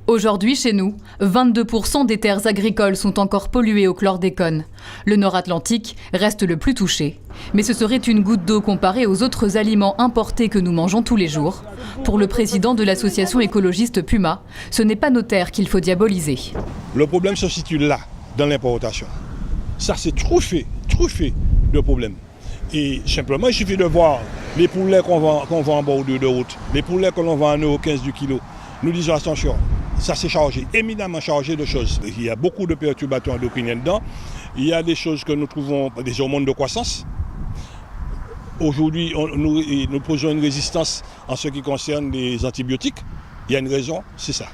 Aujourd'hui, chez nous, 22% des terres agricoles sont encore polluées au chlordécone. Le Nord-Atlantique reste le plus touché. Mais ce serait une goutte d'eau comparée aux autres aliments importés que nous mangeons tous les jours. Pour le président de l'association écologiste Puma, ce n'est pas nos terres qu'il faut diaboliser. Le problème se situe là, dans l'importation. Ça, c'est truffé de problèmes. Et simplement, il suffit de voir les poulets qu'on vend en bord de route, les poulets que l'on vend à 1,15 € du kilo. Nous disons attention, ça c'est chargé, éminemment chargé de choses. Il y a beaucoup de perturbateurs endocriniens dedans. Il y a des choses que nous trouvons, des hormones de croissance. Aujourd'hui, nous posons une résistance en ce qui concerne les antibiotiques. Il y a une raison, c'est ça.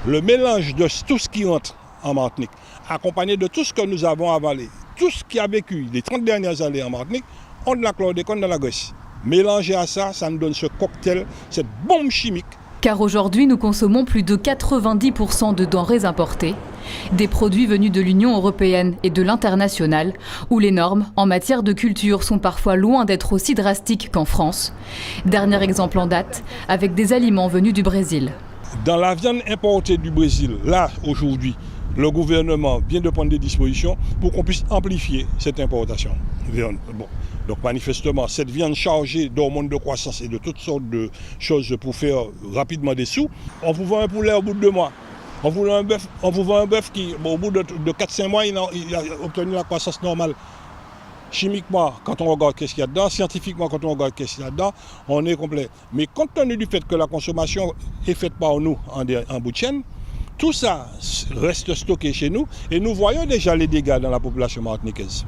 Le mélange de tout ce qui entre en Martinique, accompagné de tout ce que nous avons avalé, tout ce qui a vécu les 30 dernières années en Martinique, ont de la chlordécone dans la graisse. Mélangé à ça, ça nous donne ce cocktail, cette bombe chimique. Car aujourd'hui, nous consommons plus de 90% de denrées importées, des produits venus de l'Union européenne et de l'international, où les normes en matière de culture sont parfois loin d'être aussi drastiques qu'en France. Dernier exemple en date, avec des aliments venus du Brésil. Dans la viande importée du Brésil, là, aujourd'hui, le gouvernement vient de prendre des dispositions pour qu'on puisse amplifier cette importation. Bon. Donc manifestement, cette viande chargée d'hormones de croissance et de toutes sortes de choses pour faire rapidement des sous, on vous vend un poulet au bout de 2 mois. On vous vend un bœuf qui, bon, au bout de 4-5 mois, il a obtenu la croissance normale. Chimiquement, quand on regarde qu'est-ce qu'il y a dedans, scientifiquement, quand on regarde qu'est-ce qu'il y a dedans, on est complet. Mais compte tenu du fait que la consommation est faite par nous en bout de chaîne, tout ça reste stocké chez nous et nous voyons déjà les dégâts dans la population martiniquaise.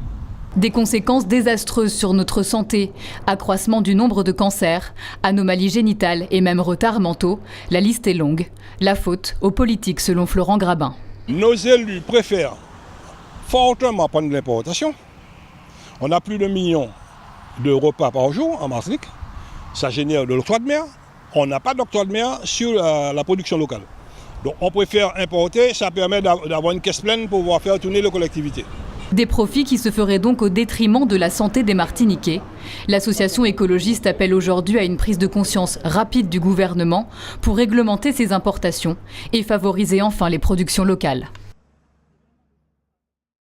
Des conséquences désastreuses sur notre santé, accroissement du nombre de cancers, anomalies génitales et même retards mentaux, la liste est longue. La faute aux politiques selon Florent Grabin. Nos élus préfèrent fortement prendre de l'importation. On a plus de 1 million de repas par jour en Martinique. Ça génère de l'octroi de mer. On n'a pas d'octroi de mer sur la production locale. Donc on préfère importer, ça permet d'avoir une caisse pleine pour pouvoir faire tourner les collectivités. Des profits qui se feraient donc au détriment de la santé des Martiniquais. L'association écologiste appelle aujourd'hui à une prise de conscience rapide du gouvernement pour réglementer ces importations et favoriser enfin les productions locales.